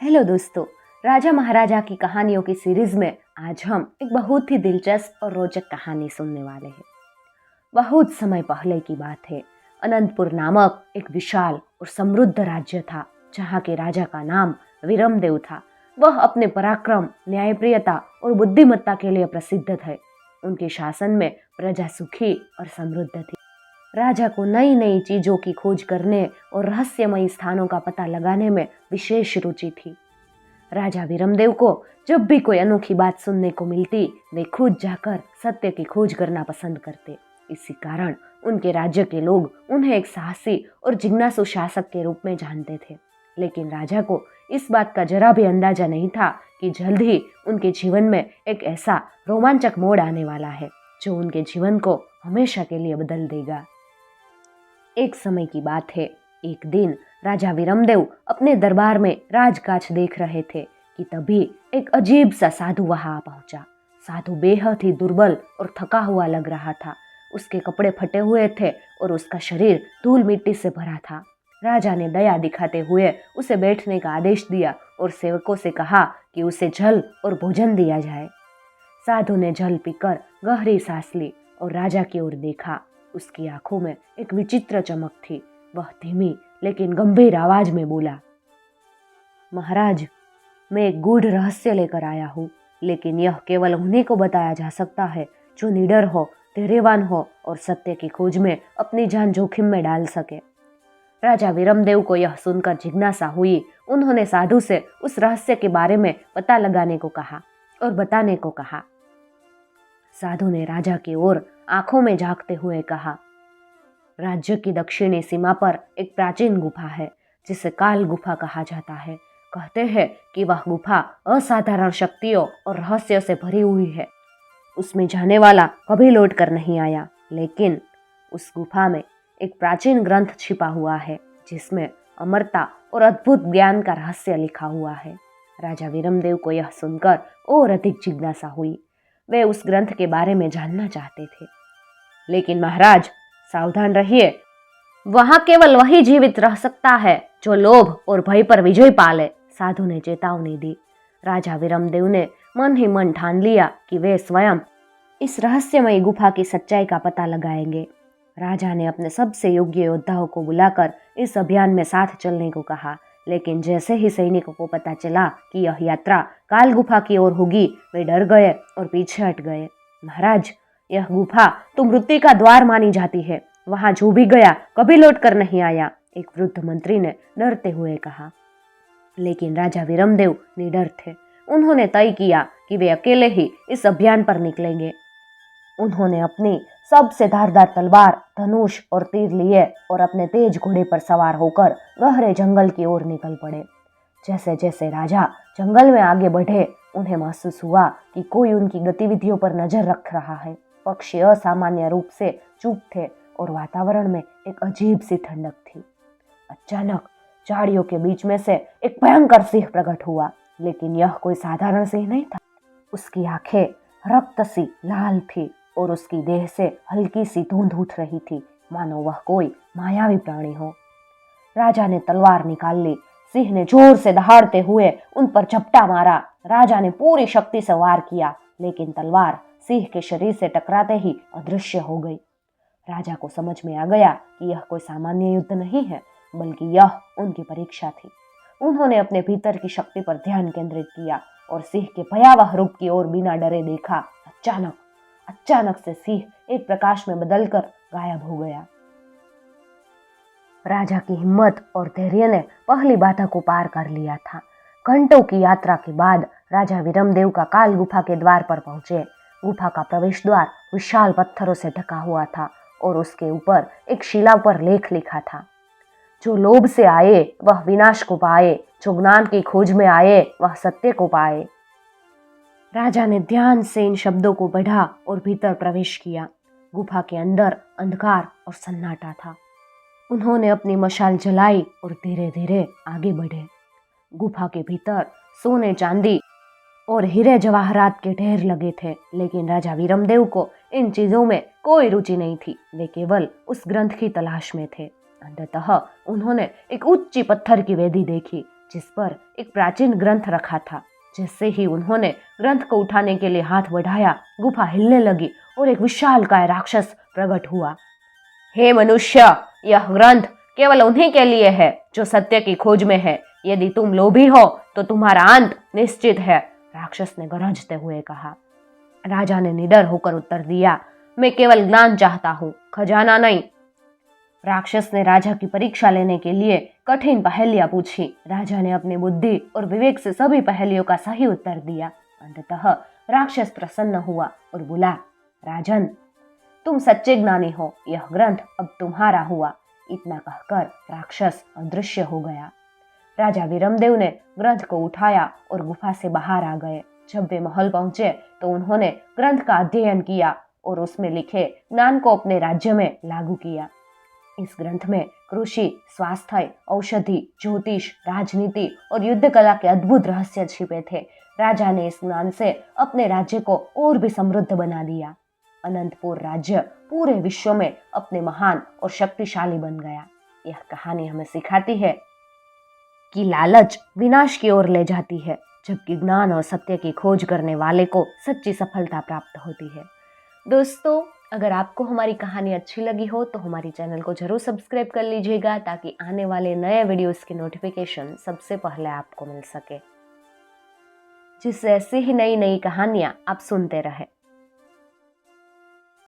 Hello दोस्तों। राजा महाराजा की कहानियों की सीरीज में आज हम एक बहुत ही दिलचस्प और रोचक कहानी सुनने वाले हैं। बहुत समय पहले की बात है। अनंतपुर नामक एक विशाल और समृद्ध राज्य था, जहाँ के राजा का नाम वीरमदेव था। वह अपने पराक्रम, न्यायप्रियता और बुद्धिमत्ता के लिए प्रसिद्ध थे। उनके शासन में प्रजा सुखी और समृद्ध थी। राजा को नई नई चीजों की खोज करने और रहस्यमयी स्थानों का पता लगाने में विशेष रुचि थी। राजा वीरमदेव को जब भी कोई अनोखी बात सुनने को मिलती, वे खुद जाकर सत्य की खोज करना पसंद करते। इसी कारण उनके राज्य के लोग उन्हें एक साहसी और जिज्ञासु शासक के रूप में जानते थे। लेकिन राजा को इस बात का जरा भी अंदाजा नहीं था कि जल्द ही उनके जीवन में एक ऐसा रोमांचक मोड़ आने वाला है जो उनके जीवन को हमेशा के लिए बदल देगा। एक समय की बात है। एक दिन राजा वीरमदेव अपने दरबार में राजकाज देख रहे थे कि तभी एक अजीब सा साधु वहां पहुंचा। साधु बेहद ही दुर्बल और थका हुआ लग रहा था। उसके कपड़े फटे हुए थे और उसका शरीर धूल मिट्टी से भरा था। राजा ने दया दिखाते हुए उसे बैठने का आदेश दिया और सेवकों से कहा कि उसे जल और भोजन दिया जाए। साधु ने जल पीकर गहरी सांस ली और राजा की ओर देखा। उसकी आंखों में एक विचित्र चमक थी। वह धीमी लेकिन गंभीर आवाज में बोला, महाराज, मैं एक गूढ़ रहस्य लेकर आया हूँ, लेकिन यह केवल उन्हीं को बताया जा सकता है जो निडर हो, धैर्यवान हो और सत्य की खोज में अपनी जान जोखिम में डाल सके। राजा वीरमदेव को यह सुनकर जिज्ञासा हुई। उन्होंने साधु से उस रहस्य के बारे में पता लगाने को कहा और बताने को कहा। साधु ने राजा की ओर आंखों में झांकते हुए कहा, राज्य की दक्षिणी सीमा पर एक प्राचीन गुफा है जिसे काल गुफा कहा जाता है। कहते हैं कि वह गुफा असाधारण शक्तियों और रहस्यों से भरी हुई है। उसमें जाने वाला कभी लौट कर नहीं आया, लेकिन उस गुफा में एक प्राचीन ग्रंथ छिपा हुआ है जिसमें अमरता और अद्भुत ज्ञान का रहस्य लिखा हुआ है। राजा वीरमदेव को यह सुनकर और अधिक जिज्ञासा हुई। वे उस ग्रंथ के बारे में जानना चाहते थे। लेकिन महाराज, सावधान रहिए, वहां केवल वही जीवित रह सकता है जो लोभ और भय पर विजय पाले, साधु ने चेतावनी दी। राजा वीरमदेव ने मन ही मन ठान लिया कि वे स्वयं इस रहस्यमयी गुफा की सच्चाई का पता लगाएंगे। राजा ने अपने सबसे योग्य योद्धाओं को बुलाकर इस अभियान में साथ चलने को कहा। लेकिन जैसे ही सैनिकों को पता चला कि यह यात्रा काल गुफा की ओर होगी, वे डर गए और पीछे हट गए। महाराज, यह गुफा तो मृत्यु का द्वार मानी जाती है। वहां जो भी गया कभी लौट कर नहीं आया, एक वृद्ध मंत्री ने डरते हुए कहा। लेकिन राजा वीरमदेव निडर थे। उन्होंने तय किया कि वे अकेले ही इस अभियान पर निकलेंगे। उन्होंने अपनी सबसे धारदार तलवार, धनुष और तीर लिए और अपने तेज घोड़े पर सवार होकर गहरे जंगल की ओर निकल पड़े। जैसे जैसे राजा जंगल में आगे बढ़े, उन्हें महसूस हुआ कि कोई उनकी गतिविधियों पर नजर रख रहा है। पक्षी असामान्य रूप से चुप थे और वातावरण में एक अजीब सी ठंडक थी। अचानक झाड़ियों के बीच में से एक भयंकर सिंह प्रकट हुआ, लेकिन यह कोई साधारण सिंह नहीं था। उसकी आंखें रक्त सी लाल थी और उसकी देह से हल्की सी धुंध उठ रही थी, मानो वह कोई मायावी प्राणी हो। राजा ने तलवार निकाल ली। सिंह ने जोर से दहाड़ते हुए उन पर झपटा मारा। राजा ने पूरी शक्ति से वार किया, लेकिन तलवार सिंह के शरीर से टकराते ही अदृश्य हो गई। राजा को समझ में आ गया कि यह कोई सामान्य युद्ध नहीं है, बल्कि यह उनकी परीक्षा थी। उन्होंने अपने भीतर की शक्ति पर ध्यान केंद्रित किया और सिंह के भयावह रूप की ओर बिना डरे देखा। अचानक से सिंह एक प्रकाश में बदलकर गायब हो गया। राजा की हिम्मत और धैर्य ने पहली बाधा को पार कर लिया था। घंटों की यात्रा के बाद राजा वीरमदेव का काल गुफा के द्वार पर पहुंचे। गुफा का प्रवेश द्वार विशाल पत्थरों से ढका हुआ था और उसके ऊपर एक शिला पर लेख लिखा था, जो लोभ से आए वह विनाश को पाए, जो ज्ञान की खोज में आए वह सत्य को पाए। राजा ने ध्यान से इन शब्दों को पढ़ा और भीतर प्रवेश किया। गुफा के अंदर अंधकार और सन्नाटा था। उन्होंने अपनी मशाल जलाई और धीरे धीरे आगे बढ़े। गुफा के भीतर सोने, चांदी और हीरे जवाहरात के ढेर लगे थे, लेकिन राजा वीरमदेव को इन चीजों में कोई रुचि नहीं थी। वे केवल उस ग्रंथ की तलाश में थे। अंततः उन्होंने एक ऊंची पत्थर की वेदी देखी जिस पर एक प्राचीन ग्रंथ रखा था। जैसे ही उन्होंने ग्रंथ को उठाने के लिए हाथ बढ़ाया, गुफा हिलने लगी और एक विशालकाय राक्षस प्रकट हुआ। हे मनुष्य, यह ग्रंथ केवल उन्हीं के लिए है जो सत्य की खोज में है। यदि तुम लोभी हो तो तुम्हारा अंत निश्चित है, राक्षस ने गरजते हुए कहा। राजा ने निडर होकर उत्तर दिया, मैं केवल ज्ञान चाहता हूँ, खजाना नहीं। राक्षस ने राजा की परीक्षा लेने के लिए कठिन पहेलियां पूछी। राजा ने अपनी बुद्धि और विवेक से सभी पहेलियों का सही उत्तर दिया। अंततः राक्षस प्रसन्न हुआ और बोला, राजन, तुम सच्चे ज्ञानी हो, यह ग्रंथ अब तुम्हारा हुआ। इतना कहकर राक्षस अदृश्य हो गया। राजा वीरमदेव ने ग्रंथ को उठाया और गुफा से बाहर आ गए। जब वे महल पहुंचे तो उन्होंने ग्रंथ का अध्ययन किया और उसमें लिखे ज्ञान को अपने राज्य में लागू किया। इस ग्रंथ में कृषि, स्वास्थ्य, औषधि, ज्योतिष, राजनीति और युद्ध कला के अद्भुत रहस्य छिपे थे। राजा ने इस ज्ञान से अपने राज्य को और भी समृद्ध बना दिया। अनंतपुर राज्य पूरे विश्व में अपने महान और शक्तिशाली बन गया। यह कहानी हमें सिखाती है कि लालच विनाश की ओर ले जाती है, जबकि ज्ञान और सत्य की खोज करने वाले को सच्ची सफलता प्राप्त होती है। दोस्तों, अगर आपको हमारी कहानी अच्छी लगी हो तो हमारी चैनल को जरूर सब्सक्राइब कर लीजिएगा, ताकि आने वाले नए वीडियोस की नोटिफिकेशन सबसे पहले आपको मिल सके, जिससे ऐसी ही नई नई कहानियां आप सुनते रहें।